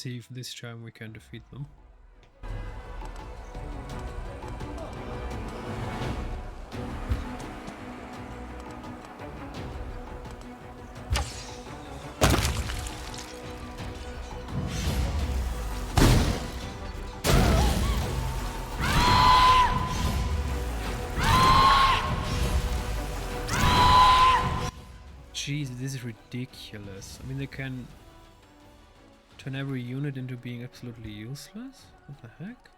see if this time we can defeat them. Jeez, this is ridiculous. I mean, they can turn every unit into being absolutely useless? What the heck?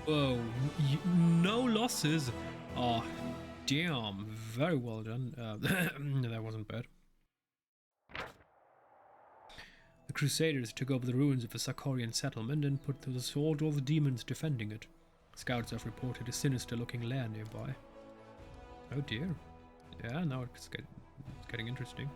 Whoa, no losses. Oh, damn. Very well done. That wasn't bad. The Crusaders took over the ruins of a Sarkorian settlement and put to the sword all the demons defending it. Scouts have reported a sinister-looking lair nearby. Oh dear. Yeah, now it's getting interesting.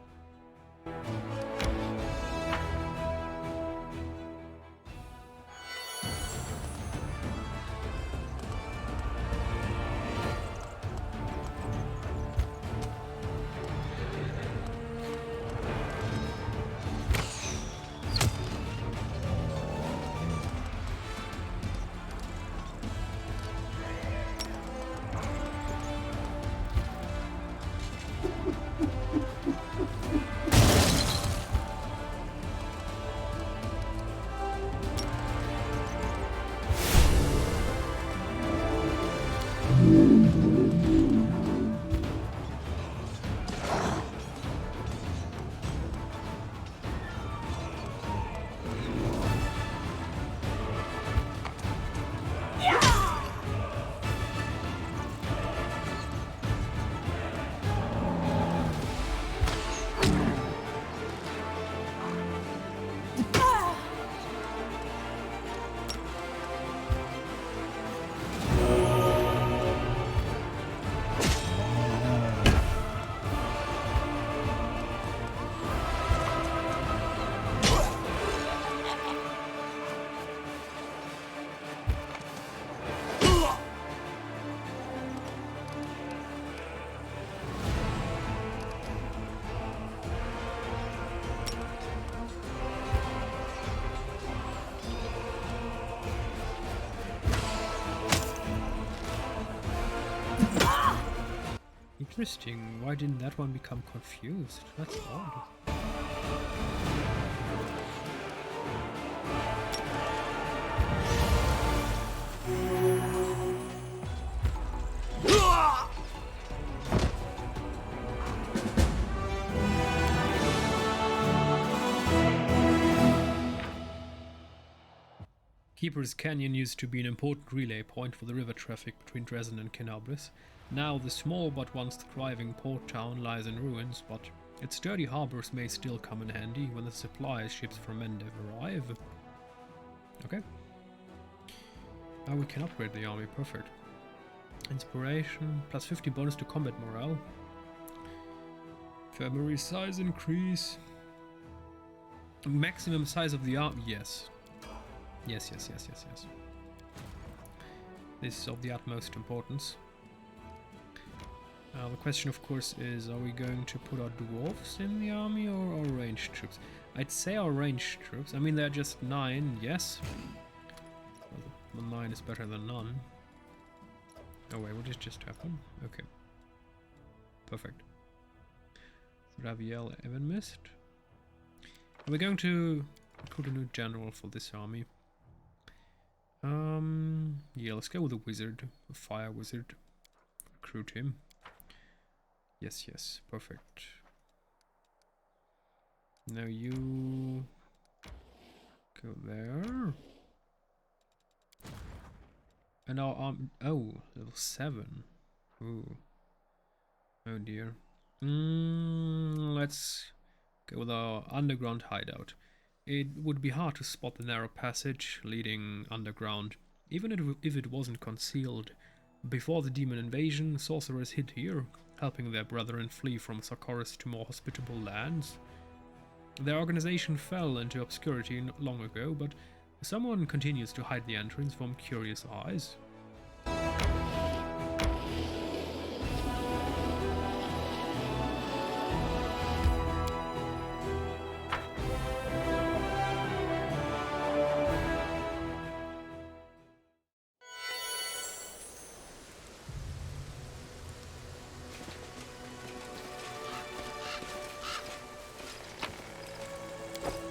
Interesting. Why didn't that one become confused? That's odd. Keeper's Canyon used to be an important relay point for the river traffic between Dresden and Kenabris. Now the small but once thriving port town lies in ruins, but Its sturdy harbors may still come in handy when the supply ships from Endev arrive. Okay. Now we can upgrade the army, perfect. Inspiration, plus 50 bonus to combat morale. Infirmary size increase. Maximum size of the army, yes. Yes. This is of the utmost importance. The question, of course, is, are we going to put our dwarves in the army or our ranged troops? I'd say our ranged troops. I mean, they're just 9, yes. Well, 9 is better than none. Oh wait, what did just happen? Okay. Perfect. Raviel even missed. We're going to recruit a new general for this army. Yeah, let's go with a wizard, a fire wizard. Recruit him. Yes, perfect. Now you go there. And our oh, level 7. Ooh. Oh dear. Let's go with our underground hideout. It would be hard to spot the narrow passage leading underground, even if it wasn't concealed. Before the demon invasion, sorcerers hid here, helping their brethren flee from Sarkoris to more hospitable lands. Their organization fell into obscurity long ago, but someone continues to hide the entrance from curious eyes.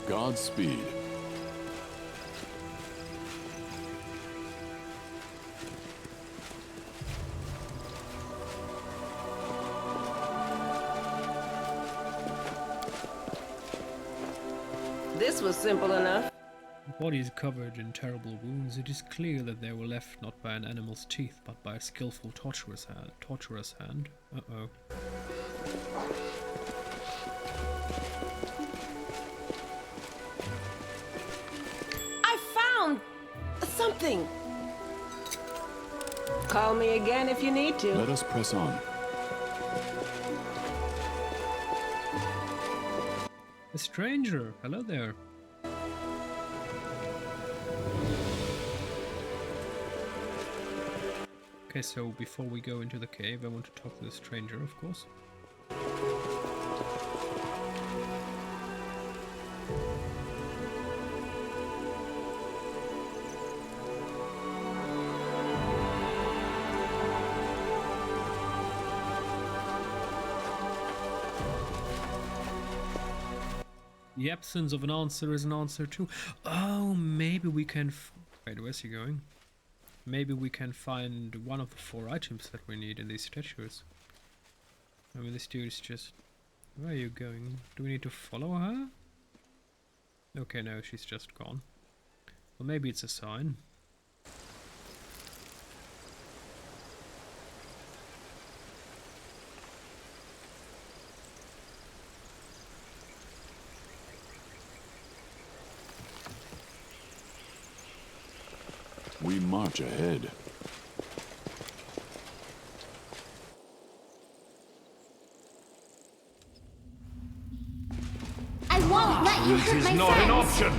Godspeed. This was simple enough. The body is covered in terrible wounds. It is clear that they were left not by an animal's teeth, but by a skillful torturer's hand. Uh-oh. Something. Call me again if you need to. Let us press on. A stranger. Hello there. Okay, so before we go into the cave, I want to talk to the stranger, of course. The absence of an answer is an answer too. Oh, maybe we can... Wait, where's he going? Maybe we can find one of the 4 items that we need in these statues. I mean, this dude is just... Where are you going? Do we need to follow her? Okay, no, she's just gone. Well, maybe it's a sign. We march ahead. I won't let you hurt my friends. This is not an option.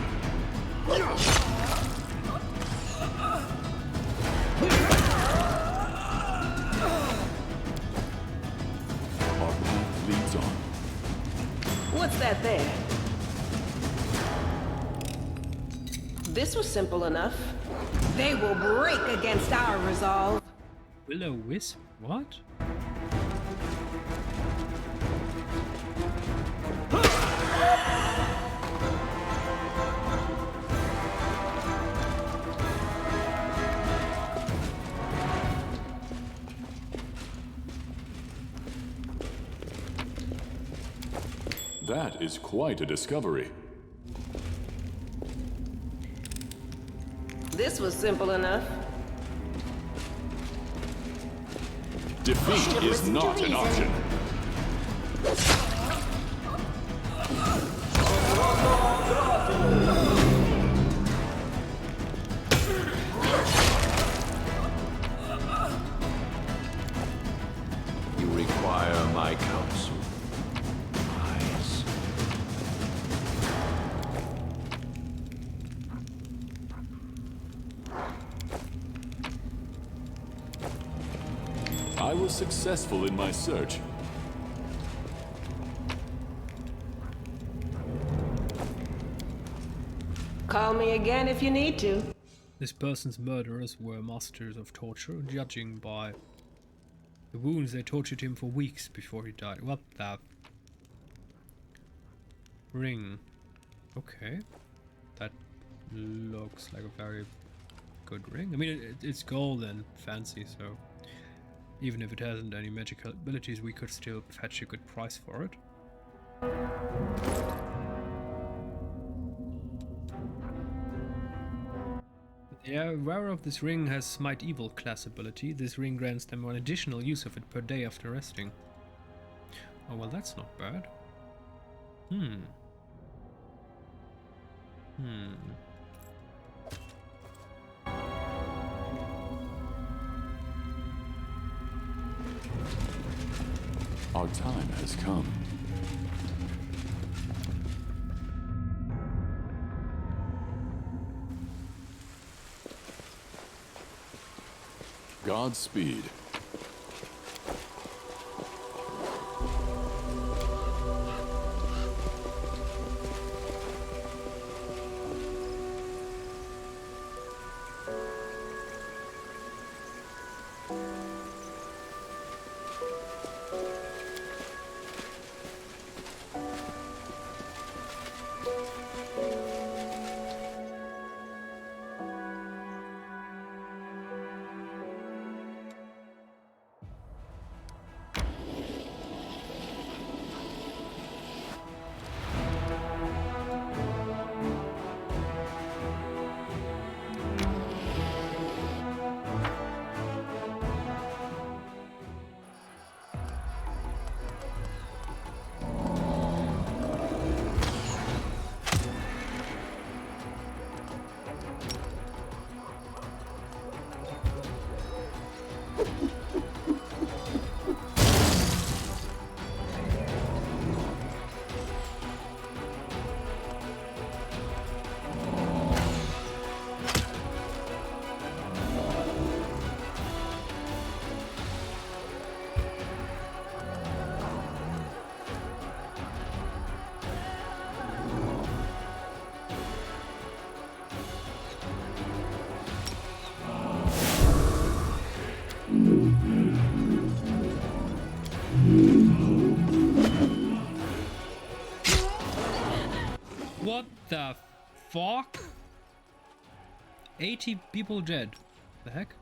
Our path leads on. What's that there? This was simple enough. They will break against our resolve. Will-o-wisp? What? That is quite a discovery. This was simple enough. Defeat is not an option. You require my counsel. Eyes. I was successful in my search. Call me again if you need to. This person's murderers were masters of torture, judging by the wounds they tortured him for weeks before he died. What the? Ring. Okay. That looks like a very good ring. I mean, it's gold and fancy, so even if it hasn't any magical abilities, we could still fetch a good price for it. The wearer of this ring has Smite Evil class ability. This ring grants them one additional use of it per day after resting. Oh, well, that's not bad. Our time has come. Godspeed. What the fuck? 80 people dead. The heck?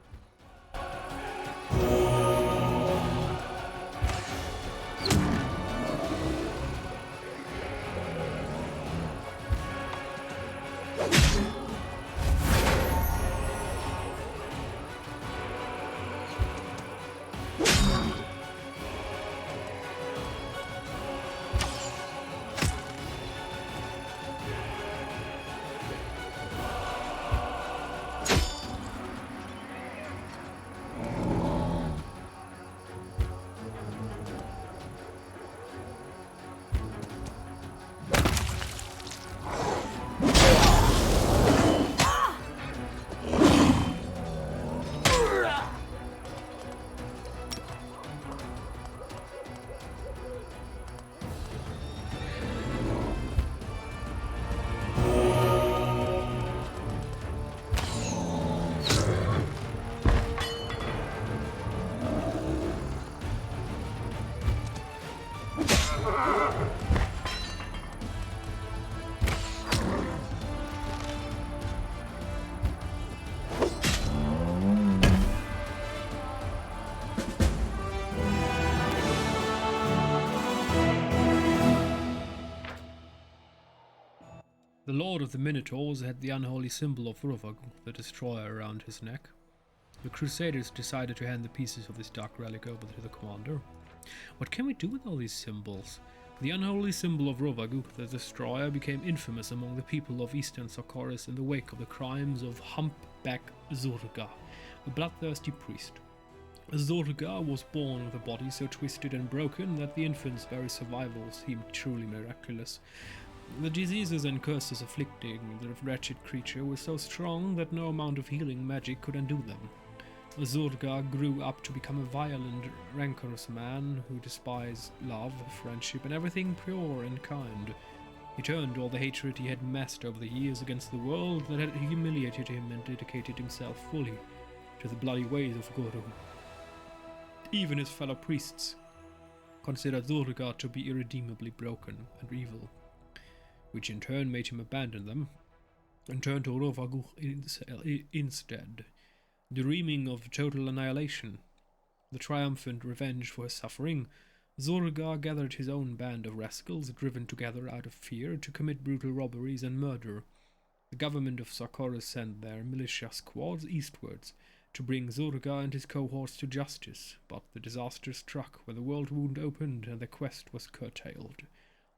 The Lord of the Minotaurs had the unholy symbol of Urvag, the Destroyer, around his neck. The Crusaders decided to hand the pieces of this dark relic over to the commander. What can we do with all these symbols? The unholy symbol of Rovaguk the Destroyer became infamous among the people of Eastern Sarkoris in the wake of the crimes of Humpback Zurga, a bloodthirsty priest. Zurga was born with a body so twisted and broken that the infant's very survival seemed truly miraculous. The diseases and curses afflicting the wretched creature were so strong that no amount of healing magic could undo them. Zurga grew up to become a violent, rancorous man who despised love, friendship, and everything pure and kind. He turned all the hatred he had amassed over the years against the world that had humiliated him and dedicated himself fully to the bloody ways of Guru. Even his fellow priests considered Zurga to be irredeemably broken and evil, which in turn made him abandon them and turn to Rovaguk instead, dreaming of total annihilation. The triumphant revenge for his suffering, Zurga gathered his own band of rascals driven together out of fear to commit brutal robberies and murder. The government of Sarkoris sent their militia squads eastwards to bring Zurga and his cohorts to justice, but the disaster struck where the world wound opened and their quest was curtailed.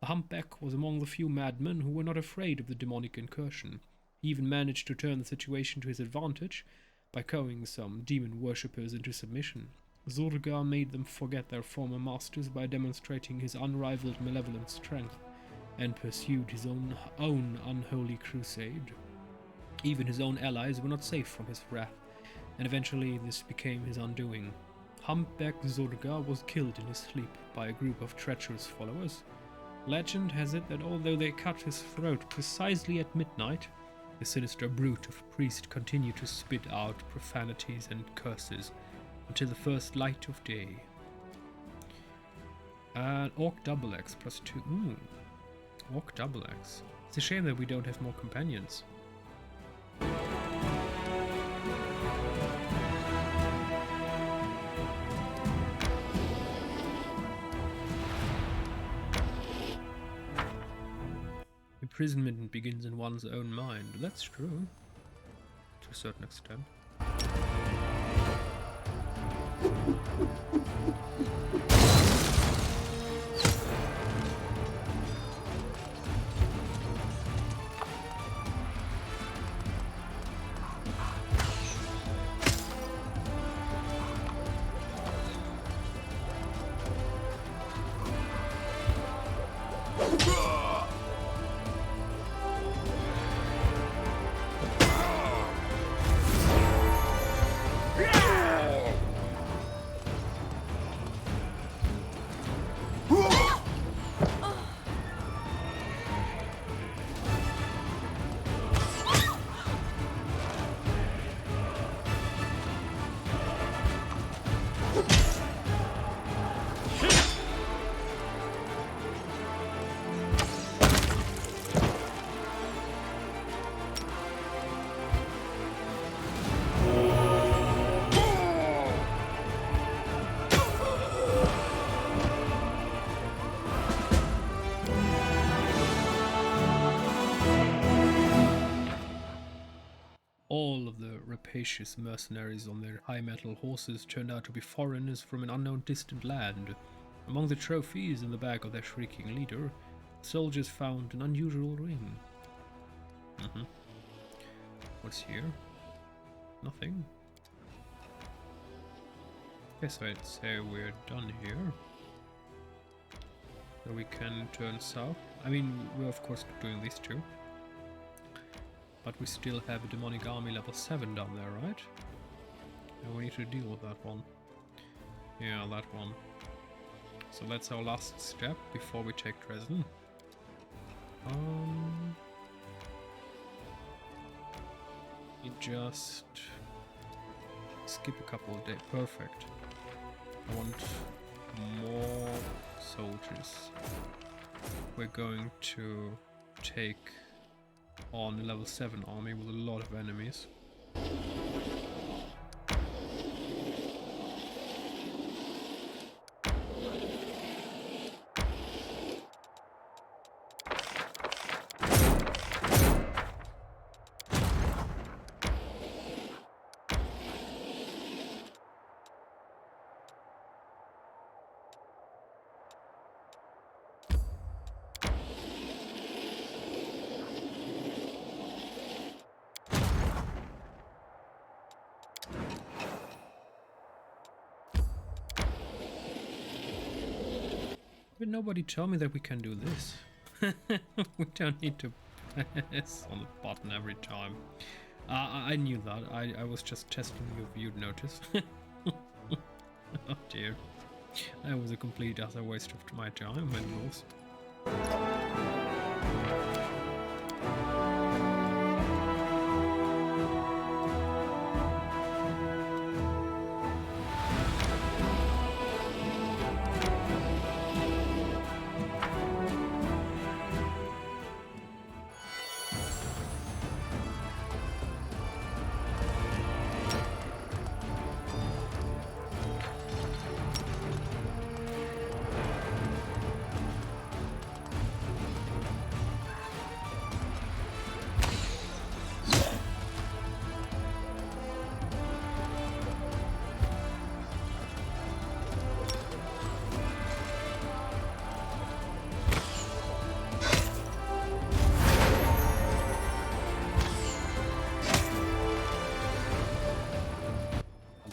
The humpback was among the few madmen who were not afraid of the demonic incursion. He even managed to turn the situation to his advantage by cowing some demon worshippers into submission. Zurga made them forget their former masters by demonstrating his unrivaled malevolent strength, and pursued his own unholy crusade. Even his own allies were not safe from his wrath, and eventually this became his undoing. Humpback Zurga was killed in his sleep by a group of treacherous followers. Legend has it that although they cut his throat precisely at midnight, the sinister brute of priest continued to spit out profanities and curses until the first light of day. And Orc Double X +2. Ooh. Orc Double X. It's a shame that we don't have more companions. Imprisonment begins in one's own mind. That's true, to a certain extent. All of the rapacious mercenaries on their high-metal horses turned out to be foreigners from an unknown distant land. Among the trophies in the bag of their shrieking leader, soldiers found an unusual ring. What's here? Nothing. Guess I'd say we're done here. So we can turn south. I mean, we're of course doing these two. But we still have a demonic army level 7 down there, right? And we need to deal with that one. Yeah, that one. So that's our last step before we take Dresden. We just skip a couple of days. Perfect. I want more soldiers. We're going to take on a level 7 army with a lot of enemies. But nobody told me that we can do this. We don't need to press on the button every time. I knew that. I was just testing you if you'd notice. Oh dear. That was a complete utter waste of my time and yours.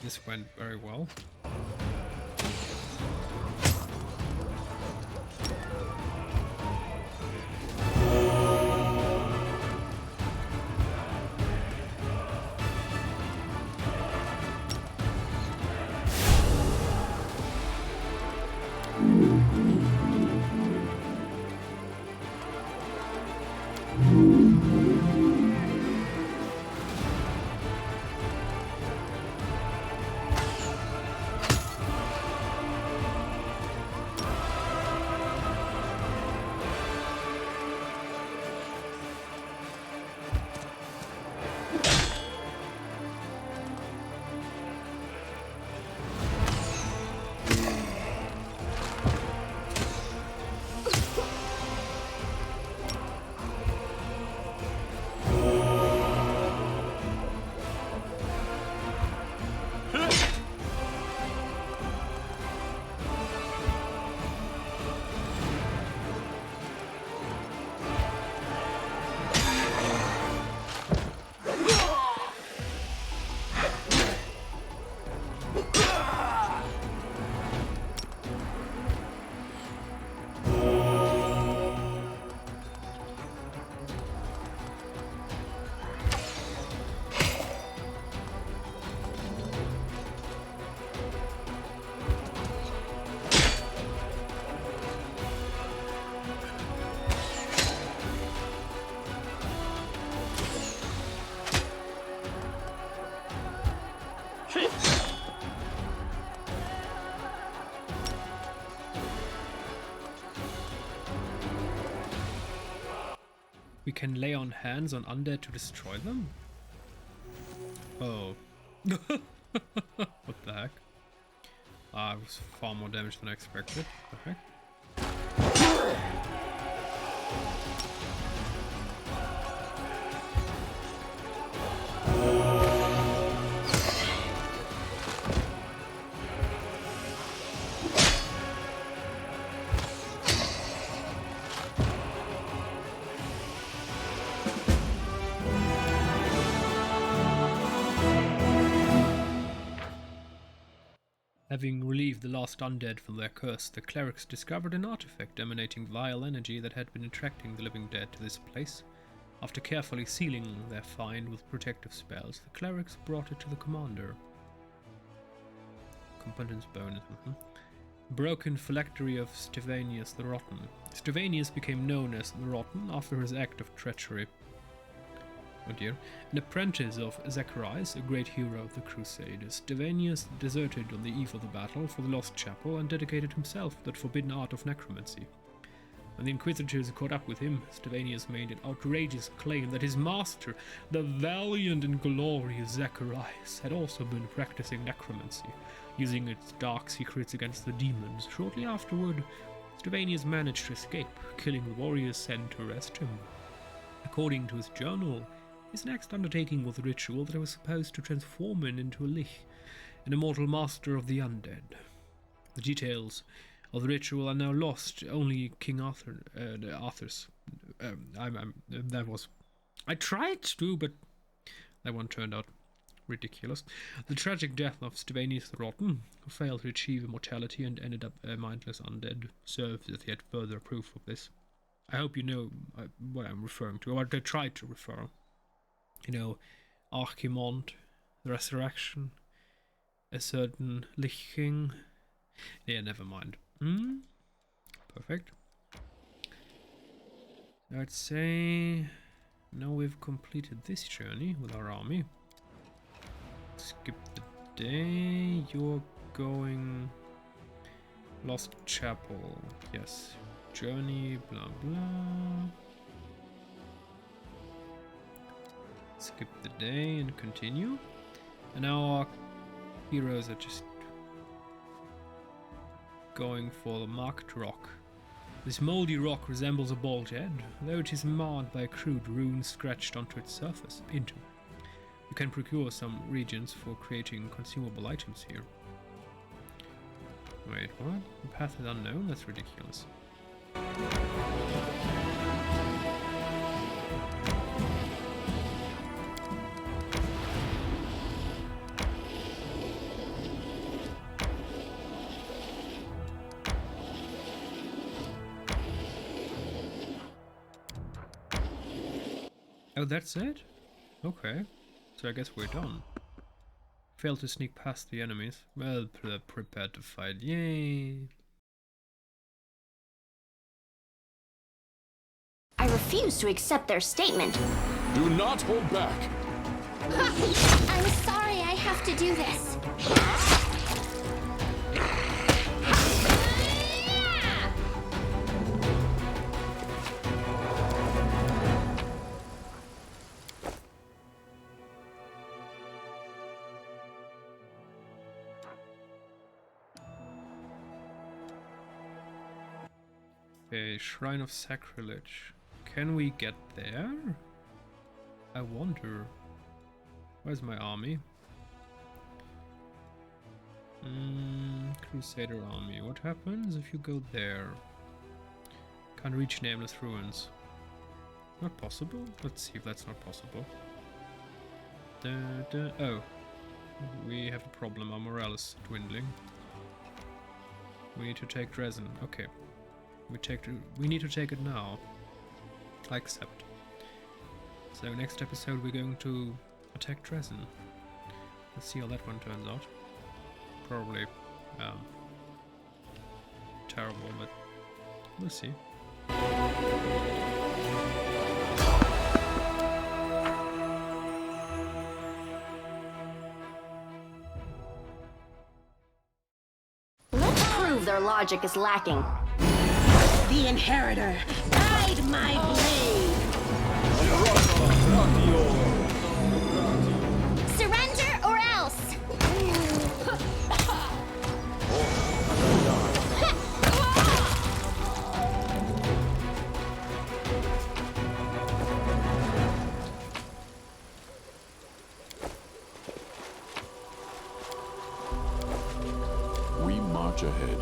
This went very well. We can lay on hands on undead to destroy them? Oh. What the heck? It was far more damage than I expected. What the heck? Having relieved the last undead from their curse, the clerics discovered an artifact emanating vile energy that had been attracting the living dead to this place. After carefully sealing their find with protective spells, the clerics brought it to the commander. Competence bonus. Broken phylactery of Stevanius the Rotten. Stevanius became known as the Rotten after his act of treachery. Oh dear. An apprentice of Zacharias, a great hero of the Crusaders, Stevanius deserted on the eve of the battle for the Lost Chapel and dedicated himself to that forbidden art of necromancy. When the Inquisitors caught up with him, Stevanius made an outrageous claim that his master, the valiant and glorious Zacharias, had also been practicing necromancy, using its dark secrets against the demons. Shortly afterward, Stevanius managed to escape, killing the warriors sent to arrest him. According to his journal, his next undertaking was a ritual that was supposed to transform him into a Lich, an immortal master of the undead. The details of the ritual are now lost. Only King Arthur's. I tried to, but that one turned out Ridiculous. The tragic death of Stevenius the Rotten, who failed to achieve immortality and ended up a mindless undead, serves as yet further proof of this. I hope you know what I'm referring to, or what I tried to refer. You know, Archimond, the Resurrection, a certain Lich King. Yeah, never mind. Perfect. I'd say now we've completed this journey with our army. Skip the day. You're going Lost Chapel. Yes. Journey, blah blah. Skip the day and continue. And now our heroes are just going for the marked rock. This moldy rock resembles a bald head, though it is marred by crude runes scratched onto its surface. You can procure some regions for creating consumable items here. Wait, what? The path is unknown? That's ridiculous. Oh, that's it? Okay. So I guess we're done. Failed to sneak past the enemies. Well, prepared to fight. Yay! I refuse to accept their statement. Do not hold back. I'm sorry I have to do this. A Shrine of Sacrilege. Can we get there? I wonder. Where's my army? Crusader army. What happens if you go there? Can't reach Nameless Ruins. Not possible? Let's see if that's not possible. Oh. We have a problem. Our morale is dwindling. We need to take Dresden. Okay. We need to take it now. I accept. So next episode we're going to attack Dresden. Let's see how that one turns out. Probably terrible, but we'll see. Let's prove their logic is lacking. The Inheritor, guide my blade! Surrender or else! We march ahead.